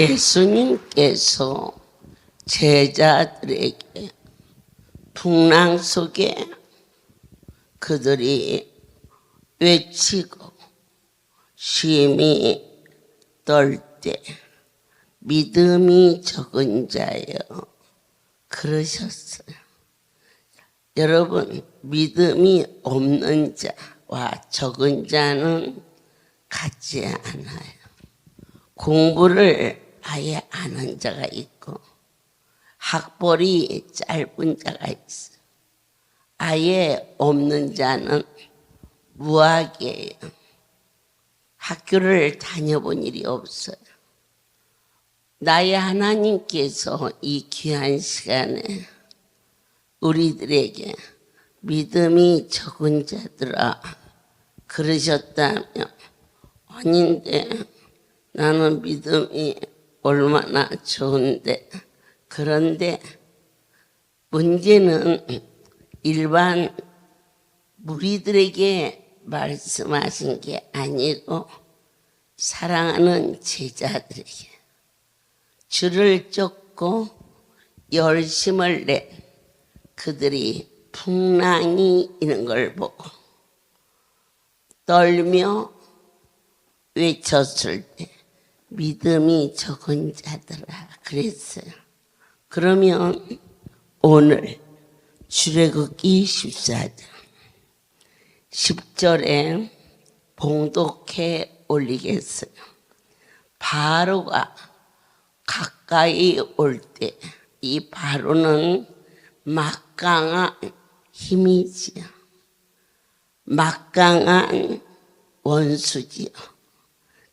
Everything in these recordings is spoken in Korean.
예수님께서 제자들에게 풍랑 속에 그들이 외치고 심히 떨 때 믿음이 적은 자여 그러셨어요. 여러분, 믿음이 없는 자와 적은 자는 같지 않아요. 공부를 아예 안 한 자가 있고 학벌이 짧은 자가 있어요. 아예 없는 자는 무학이에요. 학교를 다녀본 일이 없어요. 나의 하나님께서 이 귀한 시간에 우리들에게 믿음이 적은 자들아 그러셨다면, 아닌데 나는 믿음이 얼마나 좋은데, 그런데 문제는 일반 무리들에게 말씀하신 게 아니고 사랑하는 제자들에게 줄을 쫓고 열심을 낸 그들이 풍랑이 있는 걸 보고 떨며 외쳤을 때 믿음이 적은 자들아 그랬어요. 그러면 오늘 출애굽기 14장 10절에 봉독해 올리겠어요. 바로가 가까이 올 때, 이 바로는 막강한 힘이지요. 막강한 원수지요.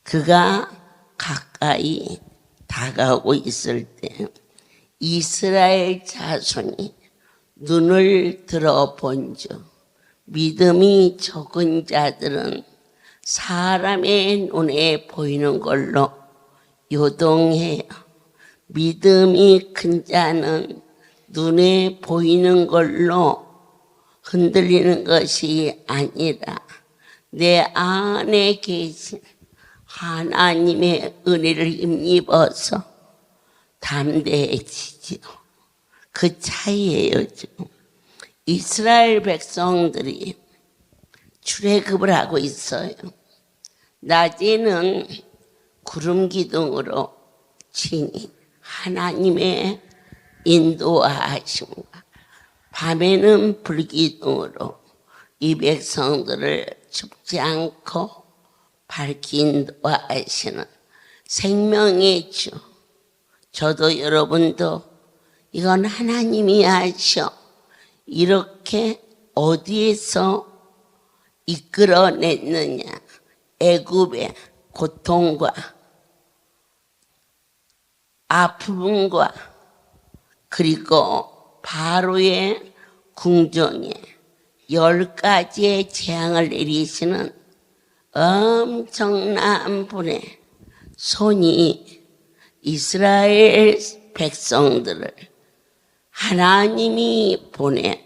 그가 가까이 다가오고 있을 때 이스라엘 자손이 눈을 들어본 즉 믿음이 적은 자들은 사람의 눈에 보이는 걸로 요동해요. 믿음이 큰 자는 눈에 보이는 걸로 흔들리는 것이 아니라 내 안에 계신 하나님의 은혜를 힘입어서 담대해지죠. 그 차이예요. 이스라엘 백성들이 출애굽을 하고 있어요. 낮에는 구름 기둥으로 친히 하나님의 인도하심과 밤에는 불기둥으로 이 백성들을 춥지 않고 밝게 인도하시는 생명의 주, 저도 여러분도 이건 하나님이 하셔 이렇게 어디에서 이끌어냈느냐, 애굽의 고통과 아픔과 그리고 바로의 궁정에 10가지의 재앙을 내리시는 엄청난 분의 손이 이스라엘 백성들을 하나님이 보내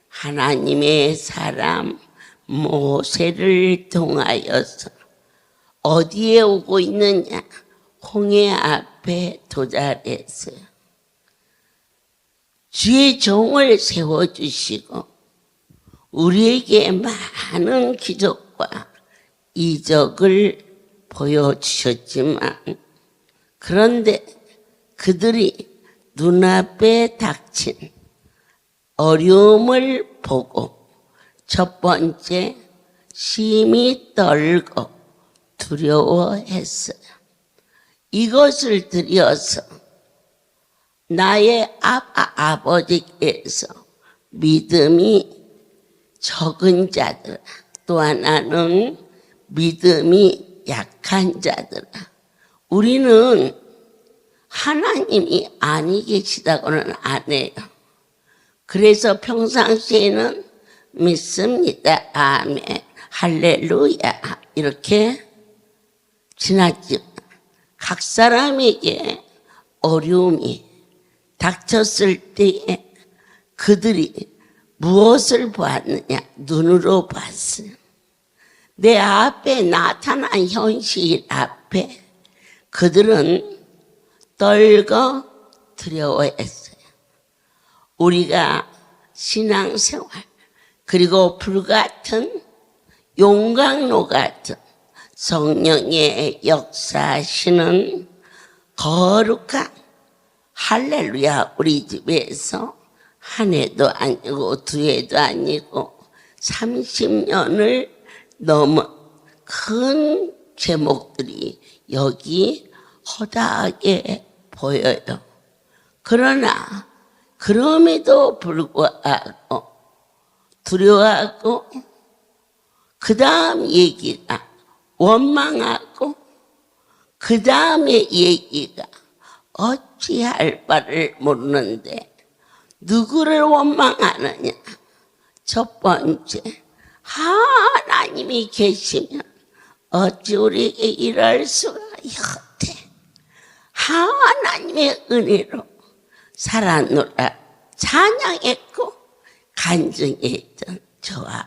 하나님의 사람 모세를 통하여서 어디에 오고 있느냐, 홍해 앞에 도달했어요. 주의 종을 세워주시고 우리에게 많은 기적과 이적을 보여주셨지만, 그런데 그들이 눈앞에 닥친 어려움을 보고 첫 번째 심히 떨고 두려워했어요. 이것을 들여서 나의 아버지께서 믿음이 적은 자들, 또 하나는 믿음이 약한 자들, 우리는 하나님이 아니 계시다고는 안 해요. 그래서 평상시에는 믿습니다, 아멘, 할렐루야 이렇게 지났죠. 각 사람에게 어려움이 닥쳤을 때에 그들이 무엇을 보았느냐, 눈으로 봤어요. 내 앞에 나타난 현실 앞에 그들은 떨고 두려워했어요. 우리가 신앙생활 그리고 불같은 용광로 같은 성령의 역사하시는 거룩한 할렐루야 우리 집에서 한 해도 아니고 두 해도 아니고 30년을 넘은 큰 제목들이 여기 허다하게 보여요. 그러나 그럼에도 불구하고 두려워하고 그 다음 얘기가 원망하고 그 다음에 얘기가 어찌할 바를 모르는데 누구를 원망하느냐? 첫 번째, 하나님이 계시면 어찌 우리에게 이럴 수가 있대. 하나님의 은혜로 살아노라 찬양했고 간증했던 저와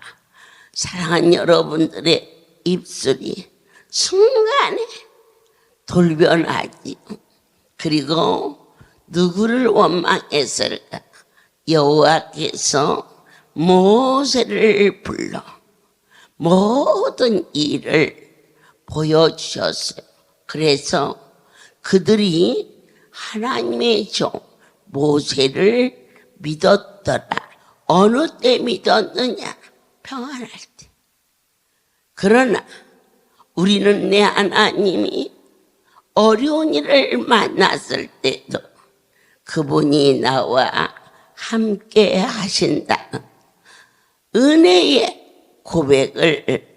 사랑하는 여러분들의 입술이 순간에 돌변하지요. 그리고 누구를 원망했을까? 여호와께서 모세를 불러 모든 일을 보여주셨어요. 그래서 그들이 하나님의 종 모세를 믿었더라. 어느 때 믿었느냐? 평안할 때. 그러나 우리는 내 하나님이 어려운 일을 만났을 때도 그분이 나와 함께 하신다는 은혜의 고백을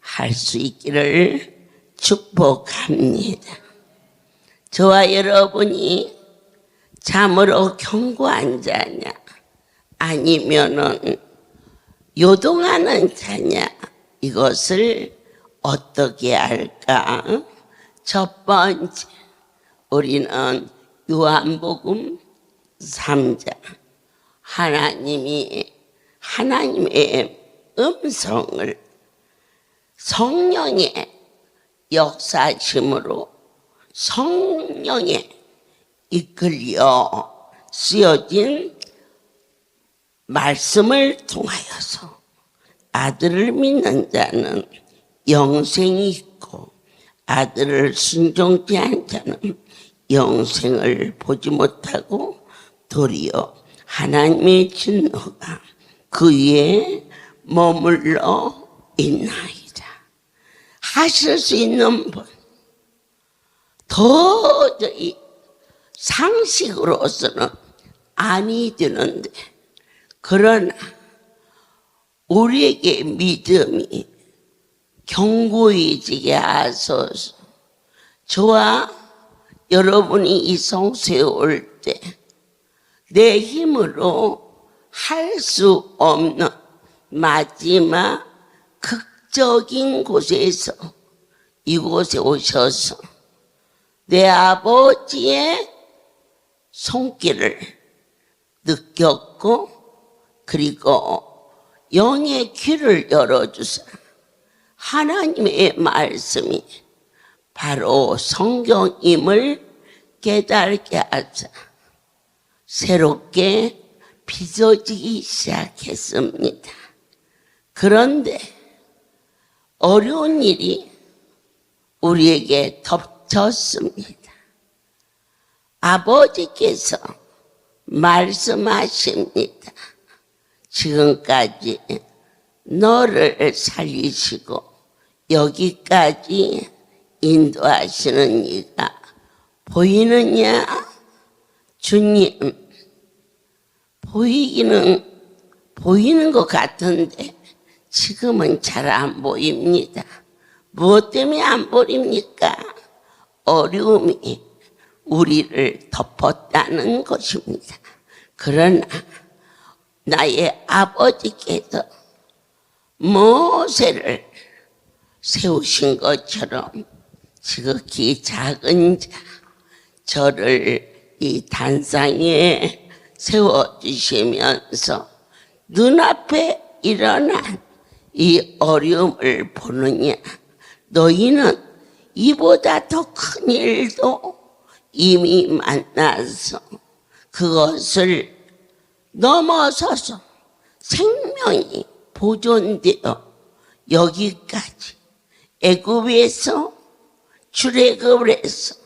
할 수 있기를 축복합니다. 저와 여러분이 참으로 견고한 자냐 아니면은 요동하는 자냐 이것을 어떻게 할까? 첫 번째 우리는 요한복음 3장 하나님의 음성을 성령의 역사심으로 성령에 이끌려 쓰여진 말씀을 통하여서 아들을 믿는 자는 영생이 있고 아들을 순종치 않은 자는 영생을 보지 못하고 도리어 하나님의 진노가 그 위에 머물러 있나이다. 하실 수 있는 분 도저히 상식으로서는 아니 되는데 그러나 우리에게 믿음이 견고해지게 하소서. 저와 여러분이 이 성소에 올 때 내 힘으로 할 수 없는 마지막 극적인 곳에서 이곳에 오셔서 내 아버지의 손길을 느꼈고 그리고 영의 귀를 열어주사 하나님의 말씀이 바로 성경임을 깨닫게 하자 새롭게 빚어지기 시작했습니다. 그런데 어려운 일이 우리에게 덮쳤습니다. 아버지께서 말씀하십니다. 지금까지 너를 살리시고 여기까지 인도하시는 이가 보이느냐? 주님, 보이는 것 같은데 지금은 잘 안 보입니다. 무엇 때문에 안 보입니까? 어려움이 우리를 덮었다는 것입니다. 그러나 나의 아버지께서 모세를 세우신 것처럼 지극히 작은 자 저를 이 단상에 세워주시면서 눈앞에 일어난 이 어려움을 보느냐? 너희는 이보다 더 큰 일도 이미 만나서 그것을 넘어서서 생명이 보존되어 여기까지 애굽에서 출애굽을 해서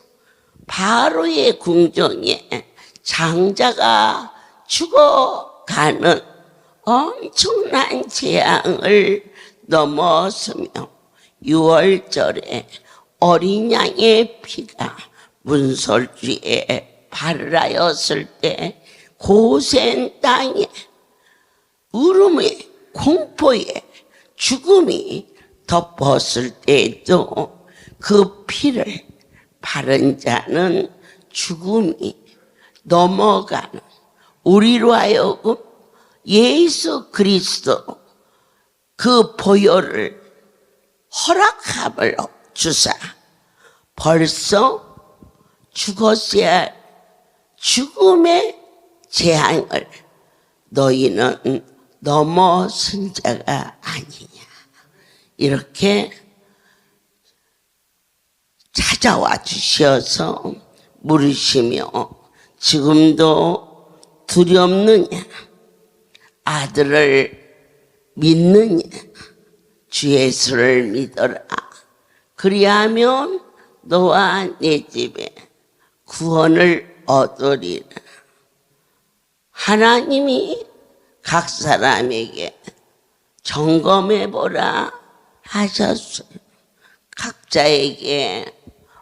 바로의 궁정에 장자가 죽어가는 엄청난 재앙을 넘어서며 6월절에 어린 양의 피가 문설주에 발을 하였을 때 고센 땅에 울음에 공포에 죽음이 덮었을 때에도 그 피를 바른 자는 죽음이 넘어가는 우리로 하여금 예수 그리스도 그 보혈을 허락함을 주사 벌써 죽었어야 할 죽음의 재앙을 너희는 넘어선 자가 아니냐 이렇게 찾아와 주셔서 물으시며 지금도 두렵느냐 아들을 믿느냐 주 예수를 믿어라 그리하면 너와 내 집에 구원을 얻으리라. 하나님이 각 사람에게 점검해보라 하셨어요. 각자에게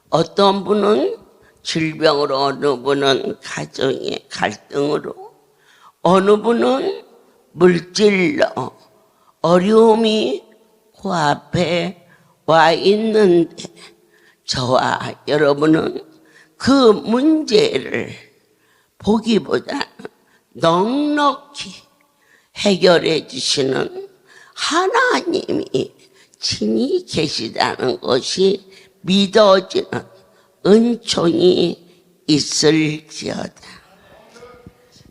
어떤 분은 질병으로 어느 분은 가정의 갈등으로 어느 분은 물질로 어려움이 코앞에 와 있는데 저와 여러분은 그 문제를 보기보다는 넉넉히 해결해 주시는 하나님이 친히 계시다는 것이 믿어지는 은총이 있을지어다.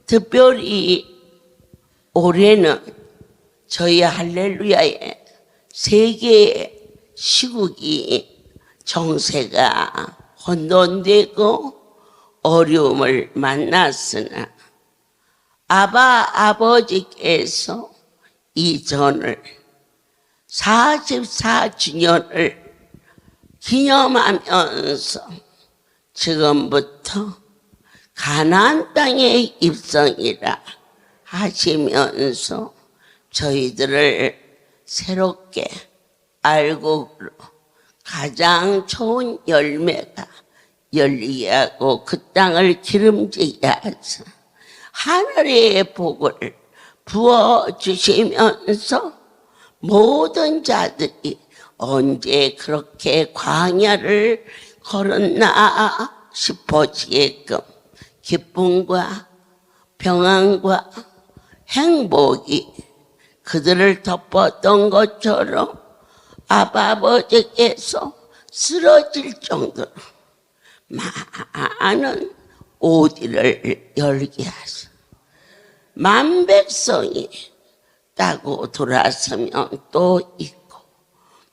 특별히 올해는 저희 할렐루야의 세계의 시국이 정세가 혼돈되고 어려움을 만났으나 아버지께서 이전을 44주년을 기념하면서 지금부터 가나안 땅의 입성이라 하시면서 저희들을 새롭게 알고 가장 좋은 열매가 열리게 하고 그 땅을 기름지게 하사 하늘의 복을 부어주시면서 모든 자들이 언제 그렇게 광야를 걸었나 싶어지게끔 기쁨과 평안과 행복이 그들을 덮었던 것처럼 아버지께서 쓰러질 정도로 많은 오디를 열게 하사 만백성이 따고 돌아서면 또 있고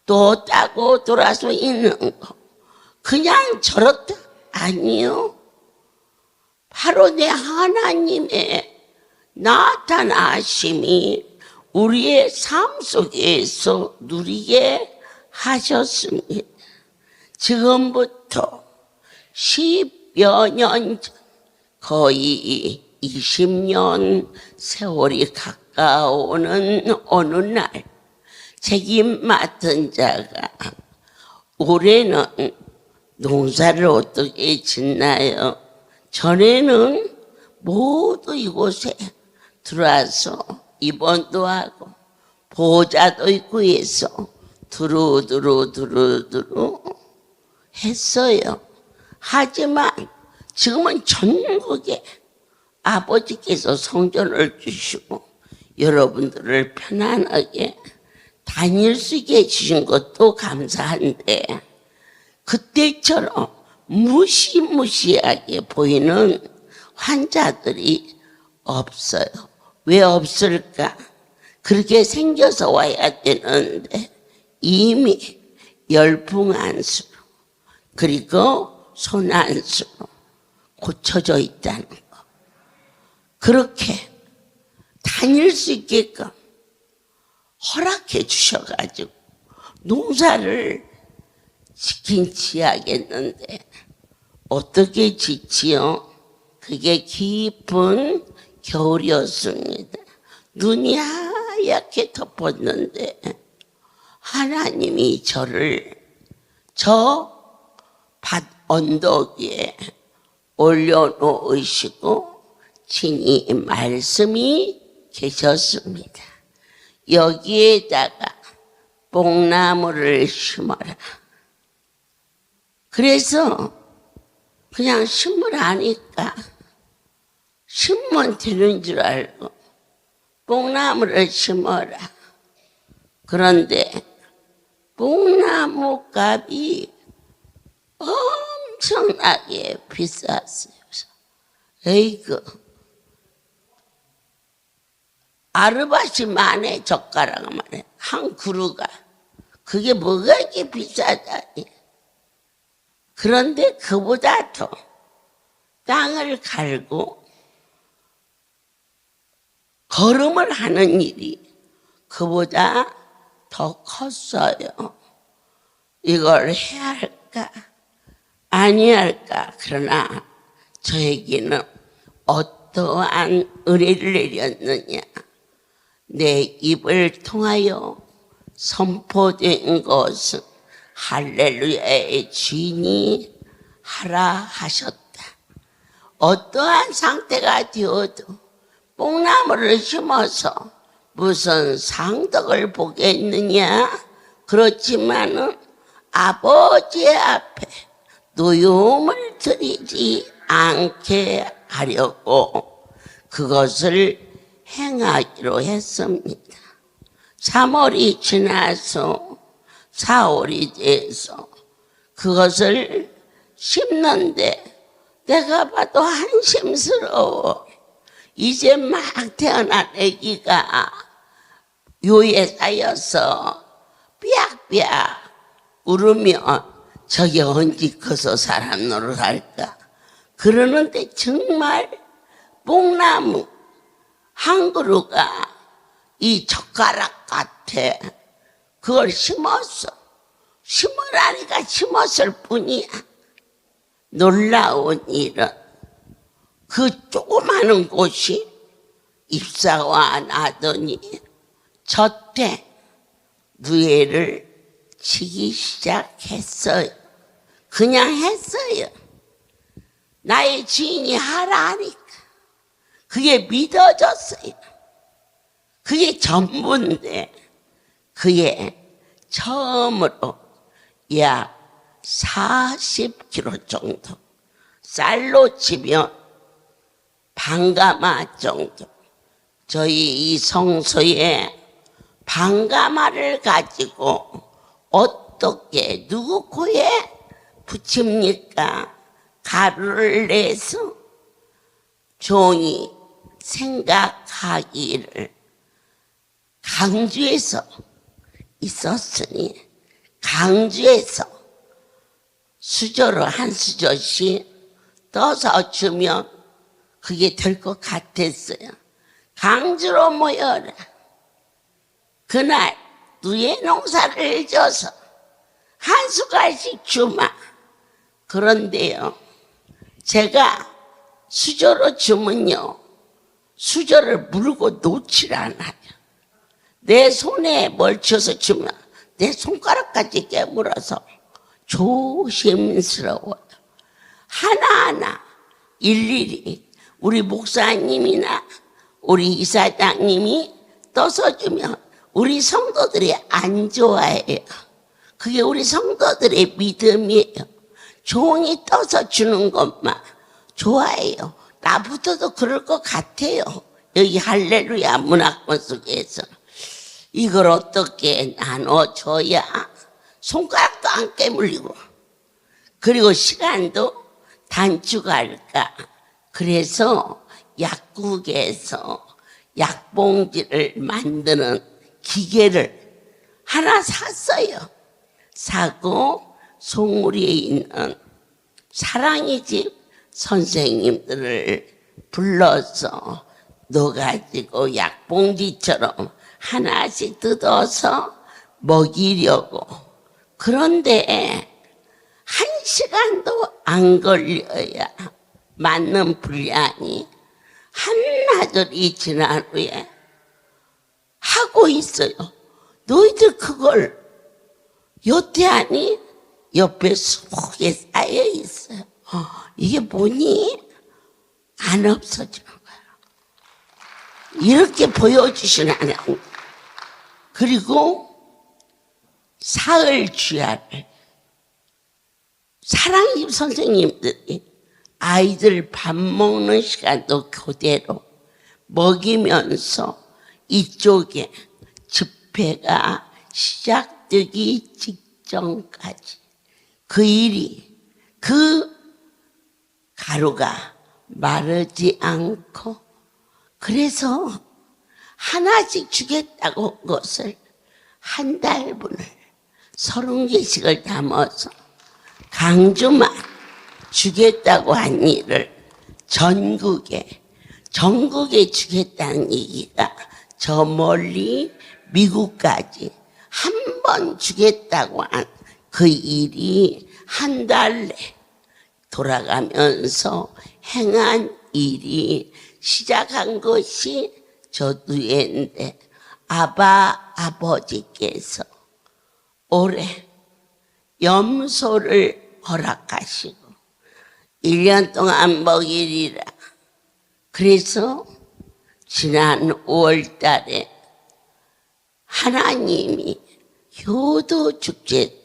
또 따고 돌아서 있는 거 그냥 저렇다 아니요. 바로 내 하나님의 나타나심이 우리의 삶 속에서 누리게 하셨습니다. 지금부터 10여 년 전 거의 20년 세월이 가까워오는 어느 날 책임 맡은 자가 올해는 농사를 어떻게 짓나요? 전에는 모두 이곳에 들어와서 입원도 하고 보호자도 있고 해서 두루두루 했어요. 하지만 지금은 전국에 아버지께서 성전을 주시고 여러분들을 편안하게 다닐 수 있게 해주신 것도 감사한데 그때처럼 무시무시하게 보이는 환자들이 없어요. 왜 없을까? 그렇게 생겨서 와야 되는데 이미 열풍 안수로 그리고 손 안수로 고쳐져 있다는 거. 그렇게 다닐 수 있게끔 허락해 주셔가지고 농사를 지킨 지하겠는데 어떻게 짓지요? 그게 깊은 겨울이었습니다. 눈이 하얗게 덮었는데 하나님이 저를 저 밭 언덕 위에 올려놓으시고 친히 말씀이 계셨습니다. 여기에다가 뽕나무를 심어라. 그래서 그냥 심으라니까 심으면 되는 줄 알고 뽕나무를 심어라. 그런데 뽕나무 값이 엄청나게 비쌌어요. 에이그 아르바시 만에 젓가락 만에 한 그루가 그게 뭐가 이렇게 비싸다니. 그런데 그보다 더 땅을 갈고 걸음을 하는 일이 그보다 더 컸어요. 이걸 해야 할까 아니야 할까. 그러나 저에게는 어떠한 은혜를 내렸느냐. 내 입을 통하여 선포된 것은 할렐루야의 주인이 하라 하셨다. 어떠한 상태가 되어도 뽕나무를 심어서 무슨 상덕을 보겠느냐. 그렇지만은 아버지 앞에 노여움을 드리지 않게 하려고 그것을 행하기로 했습니다. 3월이 지나서 4월이 돼서 그것을 심는데 내가 봐도 한심스러워. 이제 막 태어난 아기가 요에 쌓여서 삐약삐약 울으면 저게 언제 커서 사람 노릇할까. 그러는데 정말 뽕나무 한 그루가 이 젓가락 같아. 그걸 심었어. 심으라니까 심었을 뿐이야. 놀라운 일은 그 조그마한 곳이 잎사와 나더니 젖대 누에를 치기 시작했어요. 그냥 했어요. 나의 주인이 하라 하니까 그게 믿어졌어요. 그게 전부인데 그게 처음으로 약 40kg 정도, 쌀로 치면 반가마 정도. 저희 이 성소에 반가마를 가지고 어떻게 누구 코에 붙입니까? 가루를 내서 종이 생각하기를 강주에서 있었으니 강주에서 수저로 한 수저씩 떠서 주면 그게 될 것 같았어요. 강주로 모여라. 그날 누에 농사를 져서 한 숟갈씩 주마. 그런데요, 제가 수저로 주면요, 수저를 물고 놓질 않아요. 내 손에 멀쳐서 주면 내 손가락까지 깨물어서 조심스러워요. 하나하나 일일이 우리 목사님이나 우리 이사장님이 떠서 주면 우리 성도들이 안 좋아해요. 그게 우리 성도들의 믿음이에요. 종이 떠서 주는 것만 좋아해요. 나부터도 그럴 것 같아요. 여기 할렐루야 문학권 속에서 이걸 어떻게 나눠줘야 손가락도 안 깨물리고 그리고 시간도 단축할까. 그래서 약국에서 약봉지를 만드는 기계를 하나 샀어요. 사고 송우리에 있는 사랑의 집 선생님들을 불러서 넣어가지고 약봉지처럼 하나씩 뜯어서 먹이려고. 그런데 1시간도 안 걸려야 맞는 분량이 한나절이 지난 후에 하고 있어요. 너희들 그걸 요태하니? 옆에 속에 쌓여 있어요. 이게 뭐니? 안 없어지는 거예요. 이렇게 보여주시는 하나님. 그리고 사흘 주야를 사랑님 선생님들이 아이들 밥 먹는 시간도 그대로 먹이면서 이쪽에 집회가 시작되기 직전까지 그 일이, 그 가루가 마르지 않고, 그래서 하나씩 주겠다고 한 것을 한 달분을 30개씩을 담아서 강주만 주겠다고 한 일을 전국에 주겠다는 얘기가 저 멀리 미국까지 한 번 주겠다고 한 그 일이 한 달 내 돌아가면서 행한 일이 시작한 것이 저 누에인데, 아버지께서 올해 염소를 허락하시고 1년 동안 먹이리라. 그래서 지난 5월 달에 하나님이 효도 축제 때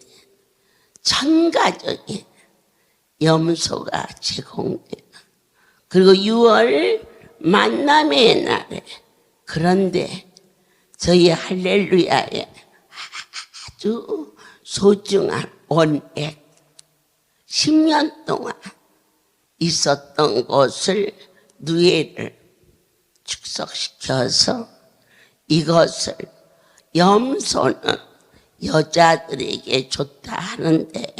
전 가족이 염소가 제공돼요. 그리고 6월 만남의 날에, 그런데 저희 할렐루야에 아주 소중한 원액 10년 동안 있었던 것을 누에를 축적시켜서 이것을, 염소는 여자들에게 좋다 하는데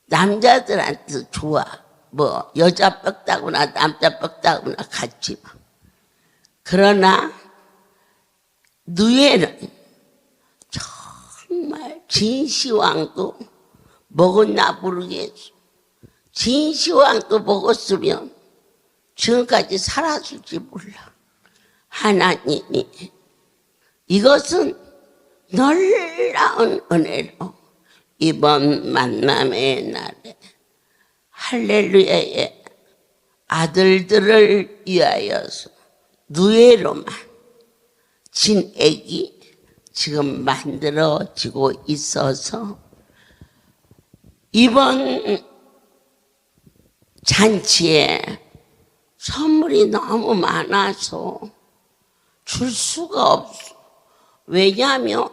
남자들한테 좋아. 뭐 여자 뼈다구나 남자 뼈다구나 같지. 그러나 누에는 정말 진시황도 먹었나 모르겠어. 진시황도 먹었으면 지금까지 살았을지 몰라. 하나님이 이것은 놀라운 은혜로 이번 만남의 날에 할렐루야의 아들들을 위하여서 누에로만 진액이 지금 만들어지고 있어서 이번 잔치에 선물이 너무 많아서 줄 수가 없어. 왜냐하면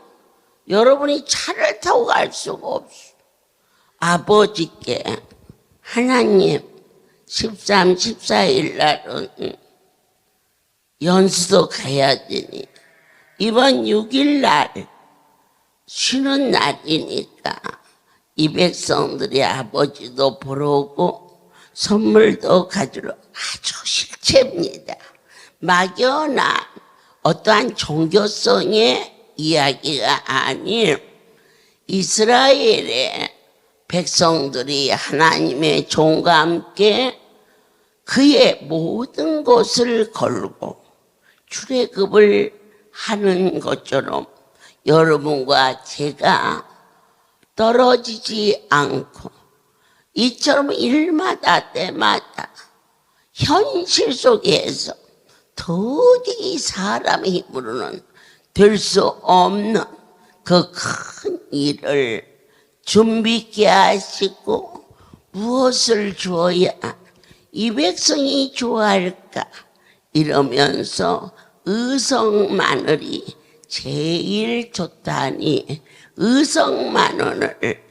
여러분이 차를 타고 갈 수가 없어. 아버지께 하나님 13, 14일 날은 연수도 가야 되니 이번 6일 날 쉬는 날이니까 이 백성들이 아버지도 보러 오고 선물도 가지러, 아주 실체입니다. 막연한 어떠한 종교성의 이야기가 아닌 이스라엘의 백성들이 하나님의 종과 함께 그의 모든 것을 걸고 출애굽을 하는 것처럼 여러분과 제가 떨어지지 않고 이처럼 일마다 때마다 현실 속에서 도저히 사람의 힘으로는 될 수 없는 그 큰 일을 준비케 하시고 무엇을 주어야 이 백성이 좋아할까 이러면서 의성 마늘이 제일 좋다니 의성 마늘을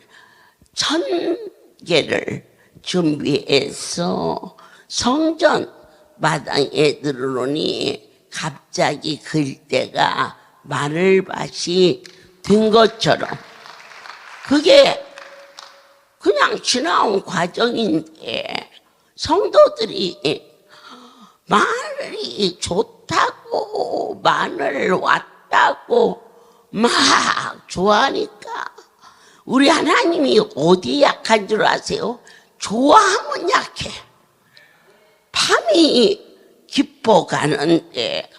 1000개를 준비해서 성전 마당에 들어오니 갑자기 글대가 마늘밭이 된 것처럼 그게 그냥 지나온 과정인데 성도들이 마늘이 좋다고 마늘 왔다고 막 좋아하니까 우리 하나님이 어디 약한 줄 아세요? 좋아하면 약해. 밤이 깊어가는데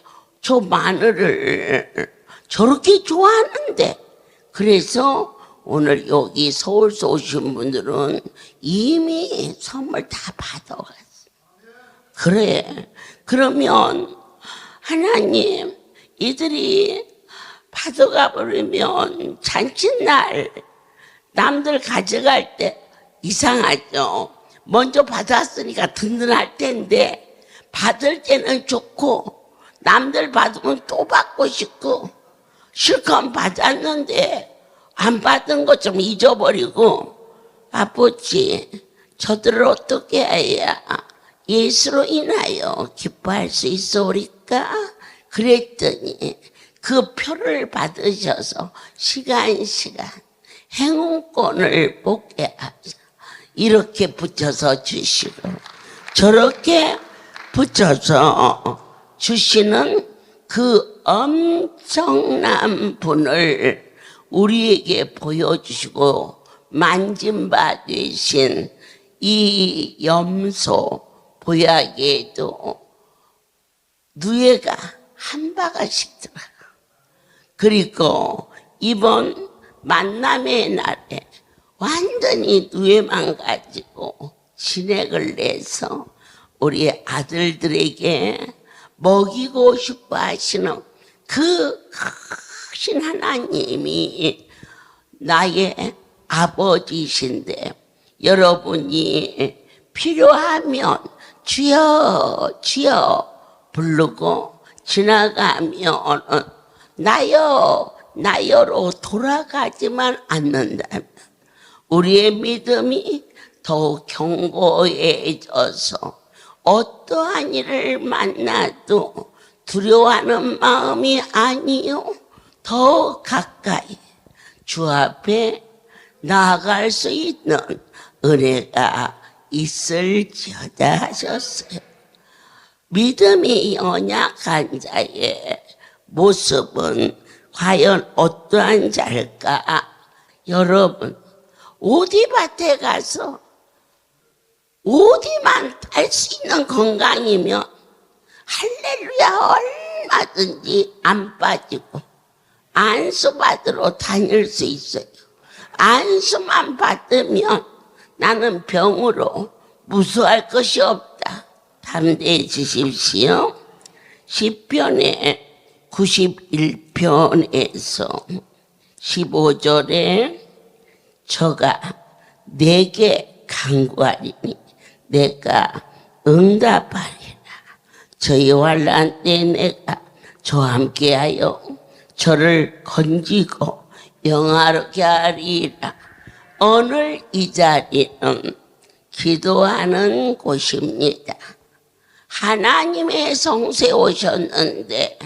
저 마늘을 저렇게 좋아하는데, 그래서 오늘 여기 서울서 오신 분들은 이미 선물 다 받아갔어. 그래, 그러면 하나님 이들이 받아가 버리면 잔칫날 남들 가져갈 때 이상하죠. 먼저 받았으니까 든든할 텐데 받을 때는 좋고 남들 받으면 또 받고 싶고, 실컷 받았는데 안 받은 것 좀 잊어버리고, 아버지 저들을 어떻게 해야 예수로 인하여 기뻐할 수 있어오리까? 그랬더니 그 표를 받으셔서 시간 행운권을 복게 하자. 이렇게 붙여서 주시고 저렇게 붙여서 주시는 그 엄청난 분을 우리에게 보여주시고 만진 바 되신 이 염소 보약에도 누에가 한 바가씩 들어가. 그리고 이번 만남의 날에 완전히 누에만 가지고 진액을 내서 우리 아들들에게 먹이고 싶어 하시는 그 크신 하나님이 나의 아버지이신데, 여러분이 필요하면 주여 주여 부르고 지나가면 나여 나여로 돌아가지만 않는다면 우리의 믿음이 더욱 견고해져서 어떠한 일을 만나도 두려워하는 마음이 아니요, 더 가까이 주 앞에 나아갈 수 있는 은혜가 있을지어다 하셨어요. 믿음이 연약한 자의 모습은 과연 어떠한 자일까? 여러분, 오디밭에 가서 오디만 딸 수 있는 건강이면 할렐루야 얼마든지 안 빠지고 안수 받으러 다닐 수 있어요. 안수만 받으면 나는 병으로 무수할 것이 없다. 담대해지십시오. 시편의 91편에서 15절에 저가 내게 간구하리니 내가 응답하리라. 저희 환난 때 내가 저와 함께하여 저를 건지고 영화롭게 하리라. 오늘 이 자리는 기도하는 곳입니다. 하나님의 성소에 오셨는데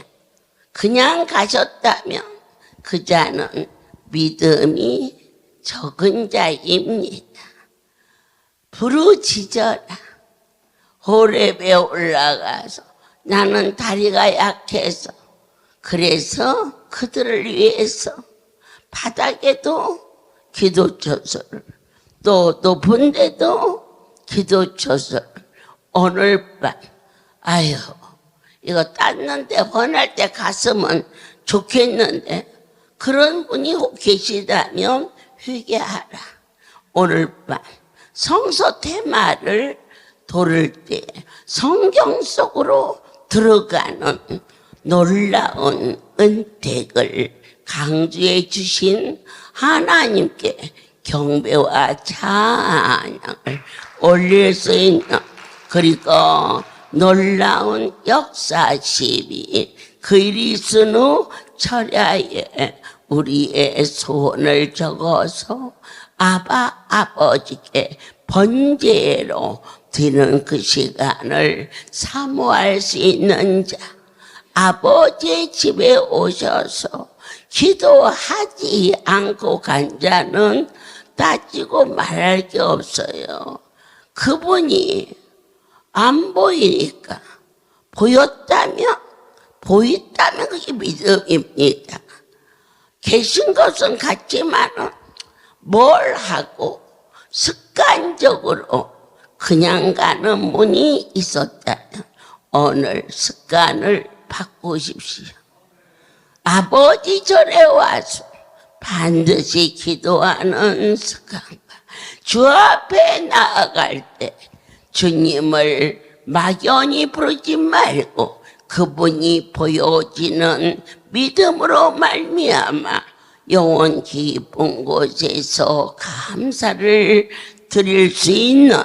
그냥 가셨다면 그 자는 믿음이 적은 자입니다. 부르짖어라. 호렙에 올라가서 나는 다리가 약해서, 그래서 그들을 위해서 바닥에도 기도처서를, 또 높은 데도 기도처서를, 오늘 밤 아유 이거 땄는데 헌할 때 갔으면 좋겠는데, 그런 분이 혹 계시다면 회개하라. 오늘 밤 성서 테마를 돌을 때 성경 속으로 들어가는 놀라운 은택을 강조해 주신 하나님께 경배와 찬양을 올릴 수 있는, 그리고 놀라운 역사심이 그리스도 철야에 우리의 소원을 적어서 아바 아버지께 번제로 드리는 그 시간을 사모할 수 있는 자, 아버지의 집에 오셔서 기도하지 않고 간 자는 따지고 말할 게 없어요. 그분이 안 보이니까 보였다면 그게 믿음입니다. 계신 것은 같지만은 뭘 하고 습관적으로 그냥 가는 문이 있었다면 오늘 습관을 바꾸십시오. 아버지 절에 와서 반드시 기도하는 습관과 주 앞에 나아갈 때 주님을 막연히 부르지 말고 그분이 보여지는 믿음으로 말미암아 영원 깊은 곳에서 감사를 드릴 수 있는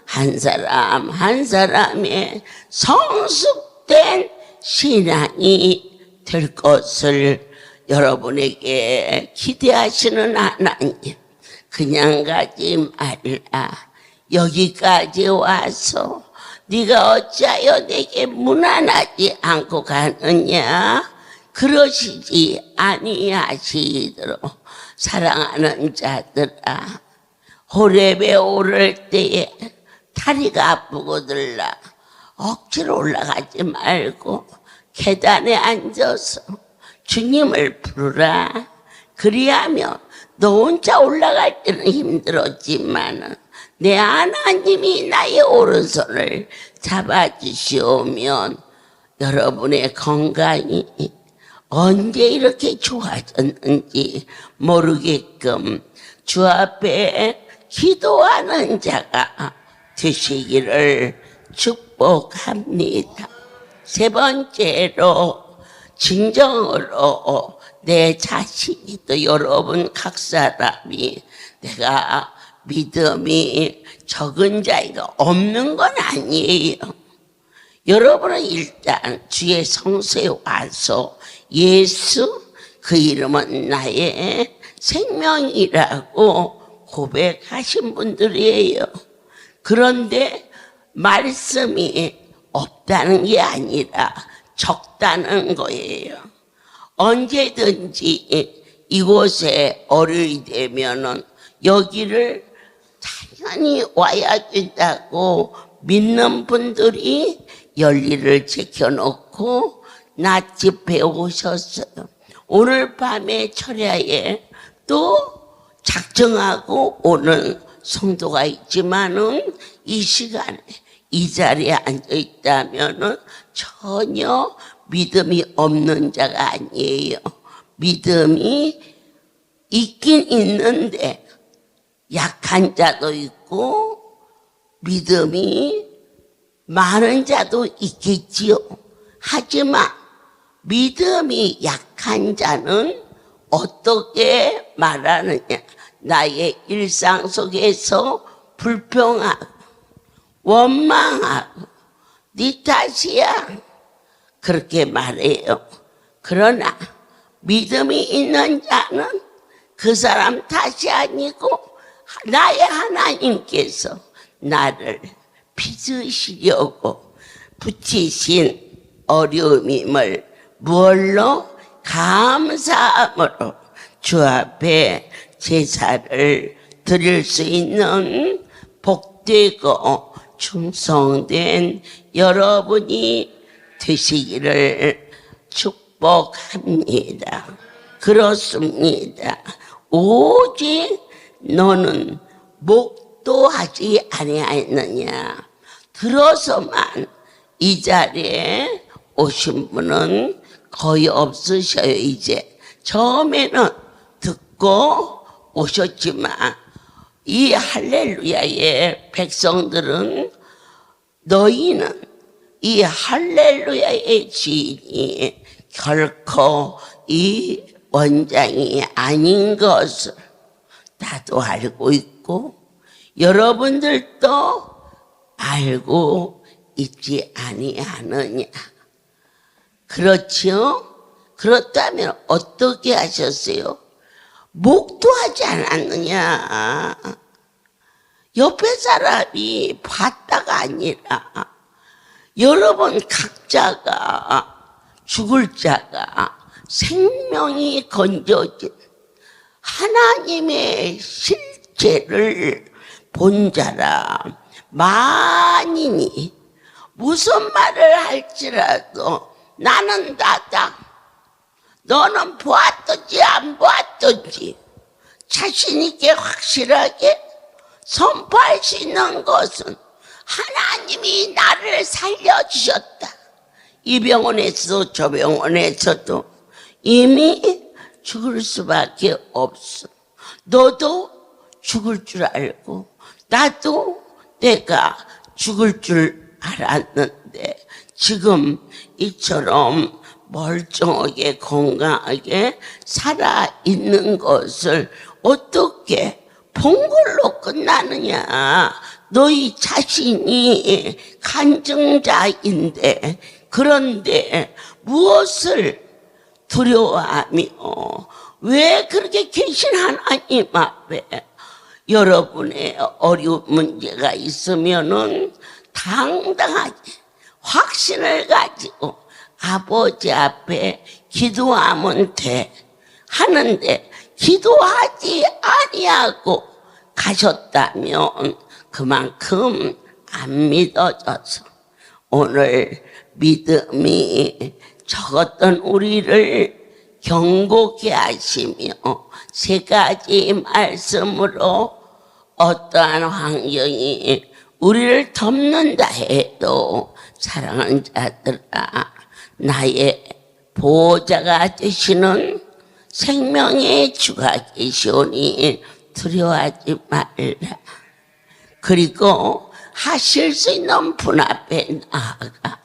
한 사람 한 사람의 성숙된 신앙이 될 것을 여러분에게 기대하시는 하나님, 그냥 가지 말라. 여기까지 와서 네가 어찌하여 내게 무난하지 않고 가느냐? 그러시지 아니하시도록 사랑하는 자들아, 호렙에 오를 때에 다리가 아프고들라 억지로 올라가지 말고 계단에 앉아서 주님을 부르라. 그리하면 너 혼자 올라갈 때는 힘들었지만 내 하나님이 나의 오른손을 잡아주시오면 여러분의 건강이 언제 이렇게 좋아졌는지 모르게끔 주 앞에 기도하는 자가 되시기를 축복합니다. 세 번째로 진정으로 내 자신이 또 여러분 각 사람이 내가 믿음이 적은 자가 없는 건 아니에요. 여러분은 일단 주의 성소에 와서 예수 그 이름은 나의 생명이라고 고백하신 분들이에요. 그런데 말씀이 없다는 게 아니라 적다는 거예요. 언제든지 이곳에 어른이 되면은 여기를 당연히 와야 된다고 믿는 분들이 열리를 지켜놓고 낮집에 오셨어요. 오늘 밤에 철야에 또 작정하고 오는 성도가 있지만은 이 시간에 이 자리에 앉아 있다면은 전혀 믿음이 없는 자가 아니에요. 믿음이 있긴 있는데 약한 자도 있고 믿음이 많은 자도 있겠지요. 하지만 믿음이 약한 자는 어떻게 말하느냐? 나의 일상 속에서 불평하고 원망하고 네 탓이야 그렇게 말해요. 그러나 믿음이 있는 자는 그 사람 탓이 아니고 나의 하나님께서 나를 빚으시려고 붙이신 어려움임을 무얼로? 감사함으로 주 앞에 제사를 드릴 수 있는 복되고 충성된 여러분이 되시기를 축복합니다. 그렇습니다. 오직 너는 목도하지 아니하였느냐. 들어서만 이 자리에 오신 분은 거의 없으셔요. 이제 처음에는 듣고 오셨지만 이 할렐루야의 백성들은 너희는 이 할렐루야의 주인이 결코 이 원장이 아닌 것을 나도 알고 있고 여러분들도 알고 있지 아니하느냐. 그렇지요? 그렇다면 어떻게 하셨어요? 목도하지 않았느냐. 옆에 사람이 봤다가 아니라 여러분 각자가 죽을 자가 생명이 건져진 하나님의 실제를 본 자라 만인이 무슨 말을 할지라도 나는 나다. 너는 보았든지 안 보았든지 자신 있게 확실하게 선포할 수 있는 것은 하나님이 나를 살려주셨다. 이 병원에서도 저 병원에서도 이미 죽을 수밖에 없어. 너도 죽을 줄 알고 나도 내가 죽을 줄 알았는데 지금 이처럼 멀쩡하게 건강하게 살아있는 것을 어떻게 본 걸로 끝나느냐. 너희 자신이 간증자인데 그런데 무엇을 두려워하며 왜 그렇게 계신 하나님 앞에 여러분의 어려운 문제가 있으면은 당당하게 확신을 가지고 아버지 앞에 기도하면 돼 하는데 기도하지 아니하고 가셨다면 그만큼 안 믿어져서 오늘 믿음이 적었던 우리를 경고케 하시며 세 가지 말씀으로 어떠한 환경이 우리를 덮는다 해도 사랑하는 자들아 나의 보호자가 되시는 생명의 주가 계시오니 두려워하지 말라. 그리고 하실 수 있는 분 앞에 나아가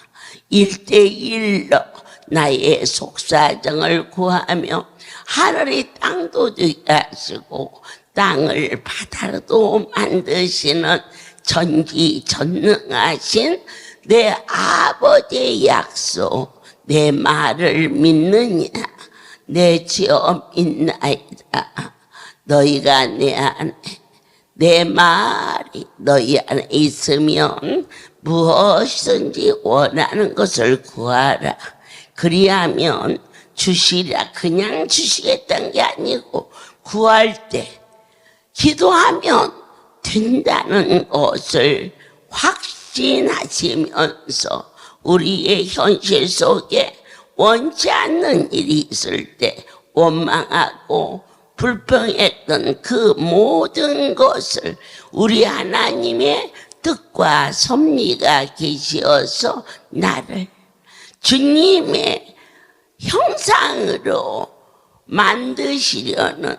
1대1로 나의 속사정을 구하며 하늘이 땅도 되게 하시고 땅을 바다로도 만드시는 전지전능하신 내 아버지의 약속 내 말을 믿느냐 내 지어 믿나이다. 너희가 내 안에 내 말이 너희 안에 있으면 무엇이든지 원하는 것을 구하라. 그리하면 주시리라. 그냥 주시겠다는 게 아니고 구할 때 기도하면 된다는 것을 확신하시면서 우리의 현실 속에 원치 않는 일이 있을 때 원망하고 불평했던 그 모든 것을 우리 하나님의 뜻과 섭리가 계시어서 나를 주님의 형상으로 만드시려는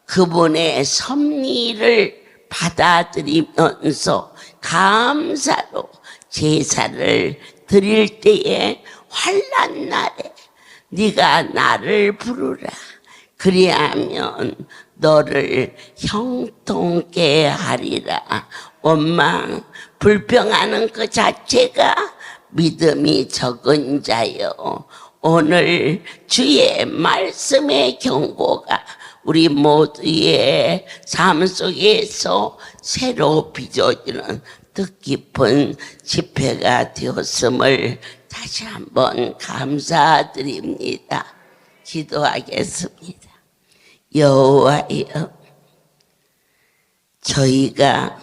그분의 섭리를 받아들이면서 감사로 제사를 드릴 때에 환난 날에 네가 나를 부르라. 그리하면 너를 형통케 하리라. 원망, 불평하는 그 자체가 믿음이 적은 자요. 오늘 주의 말씀의 경고가 우리 모두의 삶 속에서 새로 빚어지는 뜻깊은 집회가 되었음을 다시 한번 감사드립니다. 기도하겠습니다. 여호와여, 저희가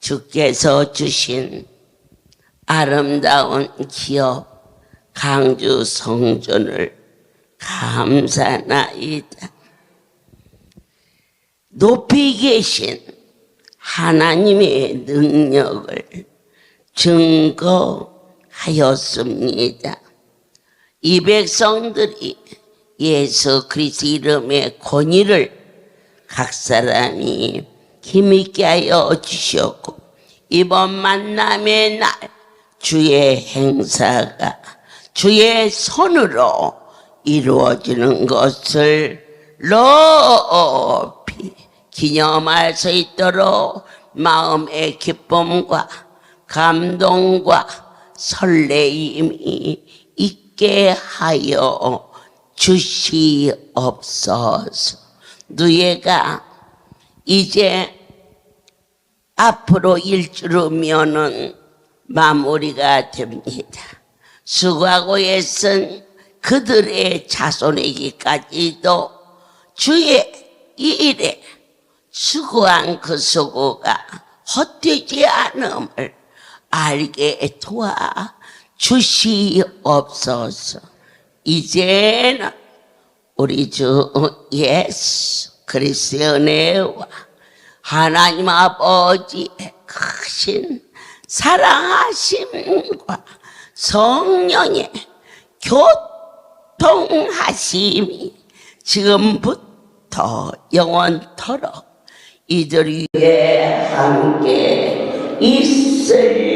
주께서 주신 아름다운 기업 강주 성전을 감사나이다. 높이 계신 하나님의 능력을 증거하였습니다. 이 백성들이 예수 그리스도 이름의 권위를 각 사람이 힘있게 하여 주셨고 이번 만남의 날 주의 행사가 주의 손으로 이루어지는 것을 높이 기념할 수 있도록 마음의 기쁨과 감동과 설레임이 있게 하여 주시옵소서. 누에가 이제 앞으로 일주르면은 마무리가 됩니다. 수고하고 애쓴 그들의 자손에게까지도 주의 이 일에 수고한 그 수고가 헛되지 않음을 알게 도와 주시옵소서. 이제는 우리 주 예수 그리스도의 은혜와 하나님 아버지의 크신 사랑하심과 성령의 교통하심이 지금부터 영원토록 이들 위에 함께 있을지어다.